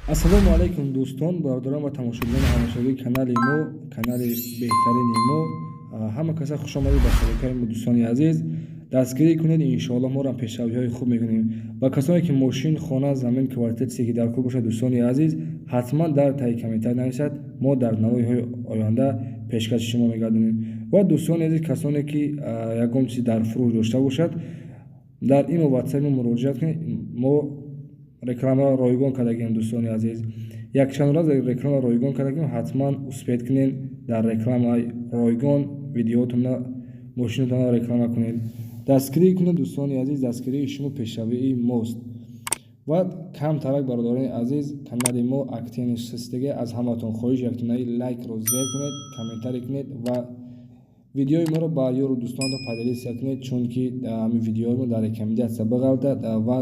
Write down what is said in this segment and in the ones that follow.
ассалому алайкум дӯстон, бародарон ва тамошобинони ҳамашавии канали мо, канали беҳтарини мо. Ҳама каса хушомадед ба шабакаи мо. Дӯстони азиз, дастгирӣ кунед, иншоалло моро пешравиҳои хуб мекунем. Ва касоне ки мошин, хона, замин, квартир чизе ки дар кор бошад, дӯстони азиз, ҳатман дар таҳи комментар нависад. Мо дар навоиҳои оянда пешкаши шумо мегардонем. Ва дӯстони азиз, касоне ки ягон чиз дар фурӯш дошта бошад, дар имо ватсаби мо муроҷиат кунед. Мо реклама ройгон кардагем. Дӯстони азиз, якчанд раз реклама ройгон кардагем. ҳатман успед кунед дар рекламаи ройгон видеотонро, мошинотонро реклама кунед. Дастгирӣ кунед дӯстони азиз, дастгирии шумо пешравии мост. ва камтарак бародарони азиз, канали мо активе нишастаги, аз ҳаматон хоҳиш яктонаи лайкро зер кунед, комментарӣ кунед ва видеои моро ба ёру дӯстонатон падалиса кунед, чунки ҳамин видеои мо дар рекомендатсия биғалтад ва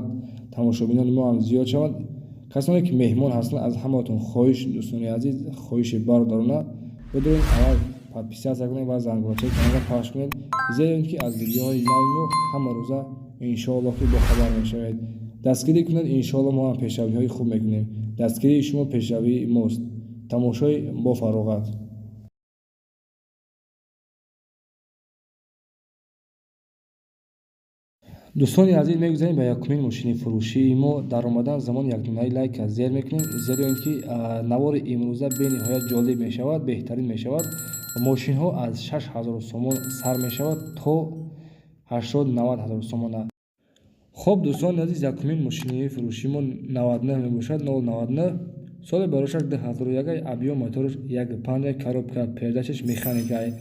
тамошобинони мо ҳам зиёд шавад. Касоне ки меҳмон ҳастанд, аз ҳаматон хоҳиш дӯстони азиз, хоҳиши бародарона бидоред, аввал подписатсия кунед ва зангорачаи каналро пахш кунед, зеро ин ки аз видеоҳои нави мо ҳама рӯза иншоалло ки бохабар мешавед. Дастгирӣ кунед, иншоалло мо ҳам пешравиҳои хуб мекунем. Дастгирии шумо пешравии мост. Тамошои бо фароғат. дӯстони азиз, мегузарем ба якумин мошини фурӯшии мо. Дар омадан замон якдунаи лайка зер мекунем, зеро ин ки навори имрӯза бениҳоят ҷолиб мешавад, беҳтарин мешавад. Мошинҳо аз 6000 сомон сар мешавад то 80-90 ҳазор сомон. хуб дӯстони азиз, якумин мошини фурӯшии мо 99 мебошад. 099 соли барошаш 2001, объем мотораш 1.5, коробка передачаш механикае,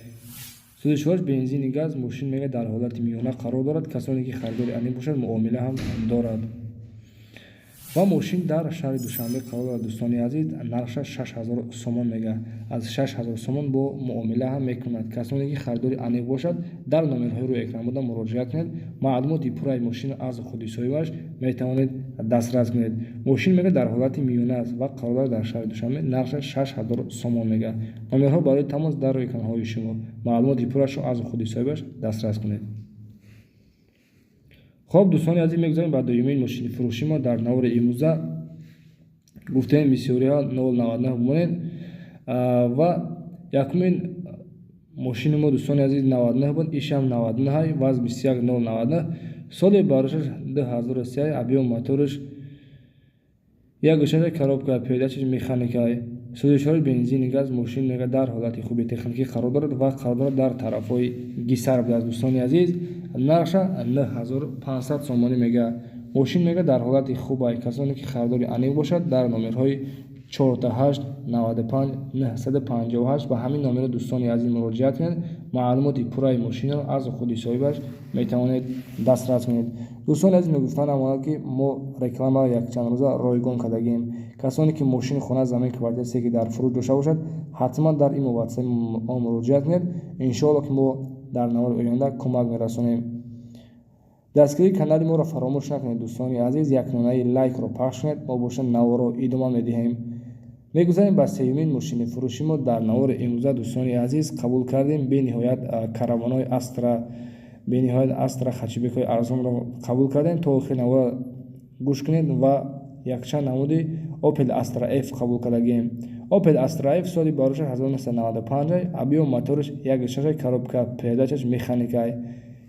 судишвораш бензини газ. Мошин мега дар ҳолати миёна қарор дорад. Касоне ки харидори анӣ бошад, муомила ҳам дорад. ва мошин дар шаҳри Душанбе қарор дорад. Дӯстони азиз, нархша 6000 сомон мега. аз 6000 сомон бо муомила ҳам мекунад. Касоне ки харидори анӣ бошад, дар номерҳои рӯи экран буда муроҷиат кунед. маълумоти пурраи мошинро аз худи соҳибаш метавонед дастрас кунед. Мошин мега дар ҳолати миёна аст ва қарор дорад дар шаҳри Душанбе. нархша 6000 сомон мега. номерҳо барои тамос дар рӯи экранҳои шумо. маълумоти пуррашро аз худи соҳибаш дастрас кунед. хуб дӯстони азиз, мегузарем ба дуюмин мошини фурӯши мо. Дар навори имрӯза гуфтаем бисёриҳо 099 бимонед. ва якумин мошини мо дӯстони азиз 99 буд, ишам 99, ваз 21 099, соли барошаш 2003, объем мотораш 1.6, коробка передачаш механикае, судишвораш бензини газ. Мошин мега дар ҳолати хуби техникӣ қарор дорад ва қарор дорад дар тарафҳои гисар будааст. Дӯстони азиз, нархша 9500 сомонӣ мега. Мошин мега дар ҳолати хубай. Касоне ки харидори анӣ бошад, дар номерҳои 48 95 958 ба ҳамин номерҳо дӯстони азиз муроҷиат кунед. маълумоти пурраи мошинро аз худи соҳибаш метавонед дастрас кунед. дӯстони азиз, мегуфтан амонат ки мо реклама якчанд рӯза ройгон кардагем. касоне ки мошини хона, замин, квартир чизе ки дар фурӯш дошта бошад, ҳатман дар имо ватсаби мо муроҷиат кунед. иншоалло ки мо дар навори оянда кӯмак мерасонем. дастгирии канали моро фаромӯш накунед. дӯстони азиз, якнонаи лайкро пахш кунед. мо боша наворро идома медиҳем. мегузарем ба сеюмин мошини фурӯши мо. Дар навори имрӯза дӯстони азиз, қабул кардем бениҳоят караванои Астра, бениҳоят Астра хачибекҳои арзонро қабул кардем. То охир навора гӯш кунед ва якчанд намуди Opel Astra F қабул кардагем. Opel Astra F соли барошаш 1995, объем мотораш 1.6, коробка передачаш механикае,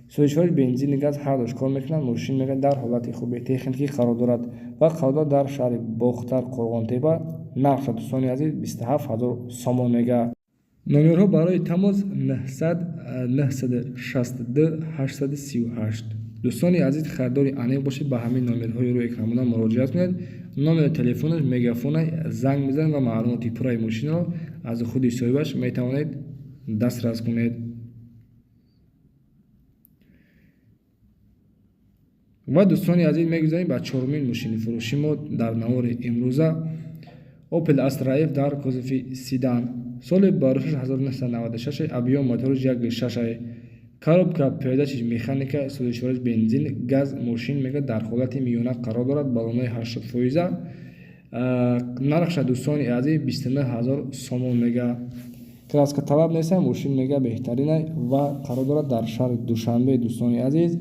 судишвораш бензини газ, ҳар дош кор мекунад. Мошин мега дар ҳолати хуби техникӣ қарор дорад ва қарор дорад дар шаҳри Бохтар, Қурғонтепа. нархша дӯстони азиз 27000 сомон мега. номерҳо барои тамос 900 962 838. дӯстони азиз, харидори анеқ бошед, ба ҳамин номерҳои рӯи экран буда муроҷиат кунед. номери телефонаш, мегафона, занг мезанед ва маълумоти пурраи мошинро аз худи соҳибаш метавонед дастрас кунед. ва дӯстони азиз, мегузарем ба чорумин мошини фурӯши мо. Дар навори имрӯза Opel Astra F дар кузофи седан, соли барошаш 1996, объем мотораш 1.6, коробка передачаш механика, судишвораш бензин газ. Мошин мега дар ҳолати миёна қарор дорад, баллонои 80%. нархша дӯстони азиз 29000 сомон мега. краска талаб нест. Мошин мега беҳтарина ва қарор дорад дар шаҳри Душанбе. дӯстони азиз,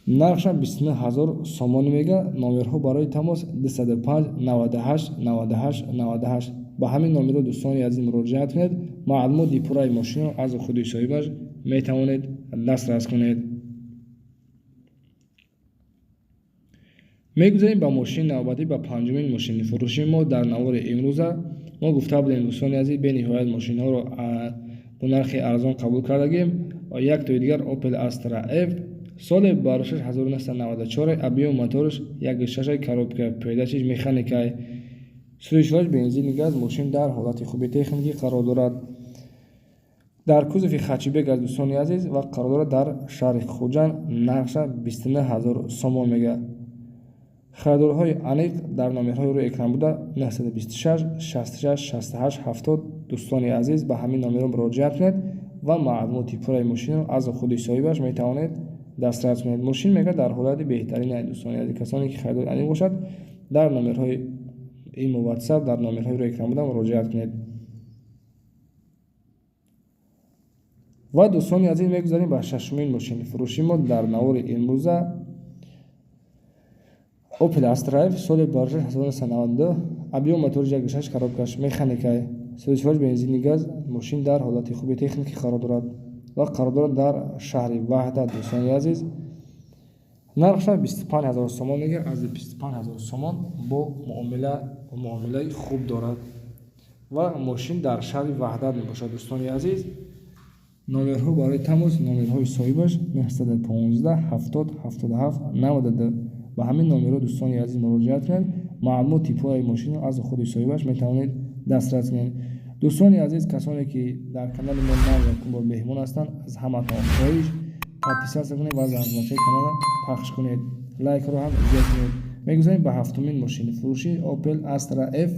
нархша 29000 сомон мега. номерҳо барои тамос 205 98 98 98. ба ҳамин номерҳо дӯстони азиз муроҷиат кунед. маълумоти пурраи мошинро аз худи соҳибаш метавонед дастрас кунед. мегузарем ба мошини навбатӣ, ба панҷумин мошини фурӯши мо дар навори имрӯза. мо гуфта будем дӯстони азиз бениҳоят мошинҳоро бо нархи арзон қабул кардагем. Яктои дигар Opel Astra F соли барошаш 1994, объем мотораш 1.6 коробка педачи механикаи сӯзишвош бензини газ. мошин дар ҳолати хуби техникӣ қарор дорад. дар кузофи хачибек аст дӯстони азиз ва қарор дорад дар шаҳри Хуҷанд. нархша 29000 сомон мега. харидорҳои аниқ дар номерҳои рӯи экран буда 926 66 68 70. дӯстони азиз ба ҳамин номерҳо муроҷиат кунед ва маълумоти пурраи мошинро аз худи соҳибаш метавонед дастрас кунед. мошин мега дар ҳолати беҳтарин аст дӯстони азиз. касоне ки харидори аниқ бошад дар номерҳои имо WhatsApp дар номерҳои рӯи экран буда муроҷиат кунед. ва дӯстони азиз мегузарем ба шашумин мошини фурӯши мо дар навори имрӯза. Opel Astra F соли барошаш 1992, объем мотори 1.6 коробкаш механикаи сӯзишвош бензини газ. мошин дар ҳолати хуби техникӣ қарор дорад ва қарор дорад дар шаҳри Ваҳдат дӯстони азиз. нархша 25000 сомон мега. аз 25000 сомон бо муомилаи хуб дорад ва мошин дар шаҳри Ваҳдат мебошад дӯстони азиз. номерҳо барои тамос номерҳои соҳибаш 915 70 77 92. ба ҳамин номерҳо дӯстони азиз муроҷиат кунед. маълумоти пурраи мошинро аз худи соҳибаш метавонед дастрас кунед. дӯстони азиз, касоне ки дар канали мо нав якум бор меҳмон ҳастанд, аз ҳаматон хоҳиш подписатсия кунед ва занзбачаи каналро пахш кунед. лайкро ҳам зиёд кунед. мегузарем ба ҳафтумин мошини фурӯши Opel Astra F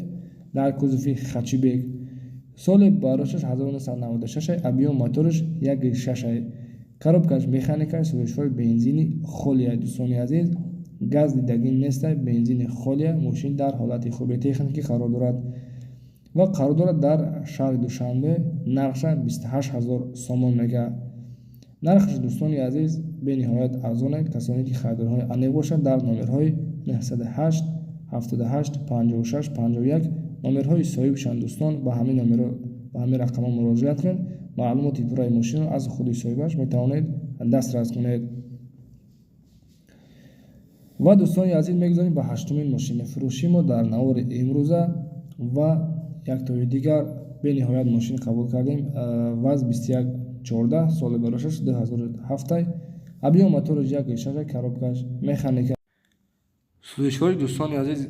дар кузофи хачибек. соли барошаш 1996, объем мотораш 1.6 коробкаш механикаи сӯзишвош бензини холия. дӯстони азиз, газ дидагӣ неста, бензини холия. мошин дар ҳолати хуби техникӣ қарор дорад ва қарор дорад дар шаҳри Душанбе. нархша 28000 сомон мега. нархаш дӯстони азиз бениҳоят арзон аст. касоне ки харидорҳои аниқ бошад дар номерҳои 908 78 56 51 номерҳои соҳибшанд. дӯстон ба ҳамин номерҳо ба ҳамин рақамҳо муроҷиат кунед. маълумоти пурраи мошинро аз худи соҳибаш метавонед дастрас кунед. ва дӯстони азиз мегузарем ба ҳаштумин мошини фурӯши мо дар навори имрӯза ва яктои дигар бениҳоят мошин қабул кардем. ВАЗ 2114 соли барошаш 2007, объем мотораш 1.6 коробкаш механика сӯзишвош. дӯстони азиз,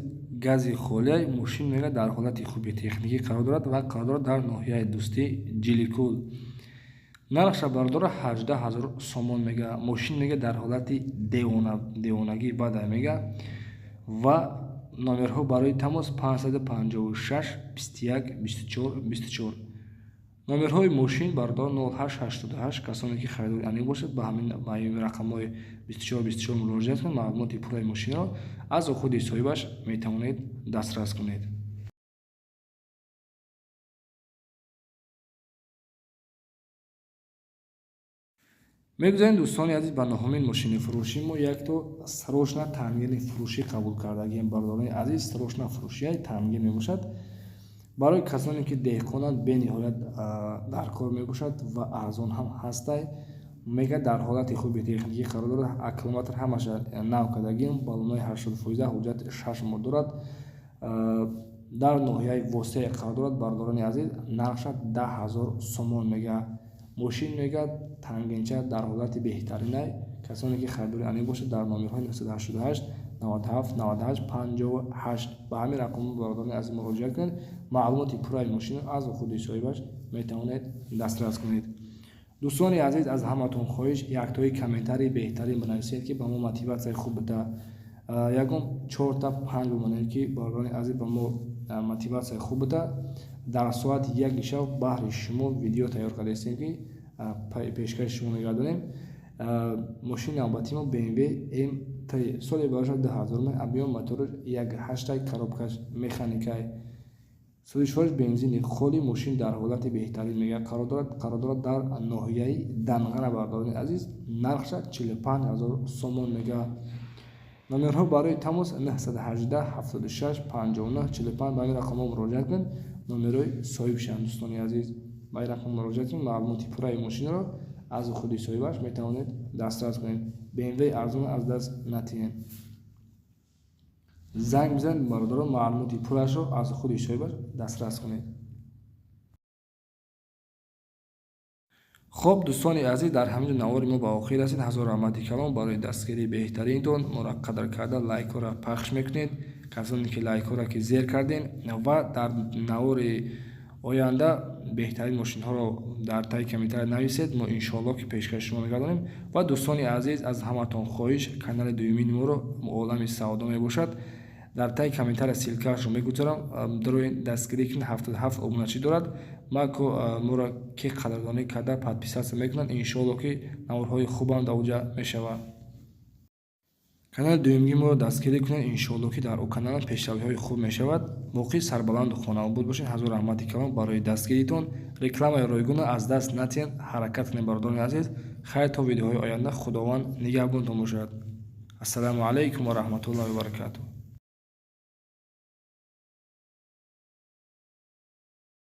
гази холияи мошин мега дар ҳолати хуби техникӣ қарор дорад ва қарор дорад дар ноҳияи дӯстӣ Ҷиликӯл. нархша бардора 18000 сомон мега. мошин мега дар ҳолати девонагӣ бада мега ва номерҳо барои тамос 556 21 24 24. номерҳои мошин бардор 0888. касоне ки харидори аниқ бошад ба ҳамин рақамҳои 24 24 муроҷиат кунед. маълумоти пурраи мошинро аз худи соҳибаш метавонед дастрас кунед. мегузарем дӯстони азиз ба ноҳумин мошини фурӯши мо якто срочна таъмири фурӯшӣ қабул кардагем. бардорони азиз, срочна фурӯшияи таъмир мебошад барои касоне ки деҳқонанд, бениҳоят дар кор мебошад ва арзон ҳам ҳастай. мега дар ҳолати хуби техникӣ қарор дорад. аккумулятор ҳамаша нав кардагем. баллонои 80% ҳуҷҷати 6 мо дорад. дар ноҳияи восеъ қарор дорад. бардорони азиз, нархша 10000 сомон мега. мошин мега тангенча дар ҳолати беҳтаринай. касоне ки харидори аниқ бошад дар номерҳои 988 97 98 58 ба ҳамин рақамҳо бародарони азиз муроҷиат кунед. маълумоти пурраи мошинро аз худи соҳибаш метавонед дастрас кунед. дӯстони азиз, аз ҳаматон хоҳиш яктои комментарии беҳтарин банависед ки ба мо мотиватсияи хуб бида. ягон 4 та 5 бимонед ки бародарони азиз ба мо мотиватсияи хуб бида. дар соати 1 шаб баҳри шумо видео тайёр кардастем ки пешкаши шумо мегардонем. мошини навбатии мо BMW M3 соли барошад 2000, объем мотори 1.8 коробкаш механикаи сӯзишҳои бензини холи мошин дар ҳолати беҳтарин мегӯяд. Қарор дорад дар ноҳияи Дангана бардоред азиз. Нархша 45 000 сомон мегӯяд. номерҳо барои тамос 918 76 59 45 ба ин рақамҳо муроҷиат кунед. номерҳои соҳибшанд дӯстони азиз. ба ин рақам муроҷиат кунед. маълумоти пурраи мошинро аз худи соҳибаш метавонед дастрас кунед. BMW арзон аз даст натиҳед. занг бизанед бародарон, маълумоти пуррашро аз худи соҳибаш дастрас кунед. хуб дӯстони азиз, дар ҳамин навори мо ба охир расид. ҳазор раҳмати калом барои дастгирии беҳтаринтон. моро қадр карда лайкҳоро пахш мекунед. касоне ки лайкҳоро ки зер кардем ва дар навори оянда беҳтарин мошинҳоро дар таги комментария нависед. мо иншоалло ки пешкаши шумо мегардонем. ва дӯстони азиз, аз ҳаматон хоҳиш, канали дуюмини моро олами савдо мебошад. дар таги комментария силкаашро мегузорам. дарои дастгирӣ кунед. 77 обуначӣ дорад. моро ки қадрдонӣ карда подписатсия мекунанд. иншоалло ки наворҳои хубам дар оҷа мешавад. канали дуюмги моро дастгирӣ кунед. иншоалло ки дар канал пешравиҳои хуб мешавад. боқӣ сарбаланду хонавобод бошед. ҳазор раҳмати калом барои дастгиритон. рекламаи ройгона аз даст натиҳед. ҳаракат кунед бародарони азиз. хайр то видеоҳои оянда. худованд нигаҳбонтон бошад. ассалому алайкум ва раҳматуллоҳи ва баракатуҳ.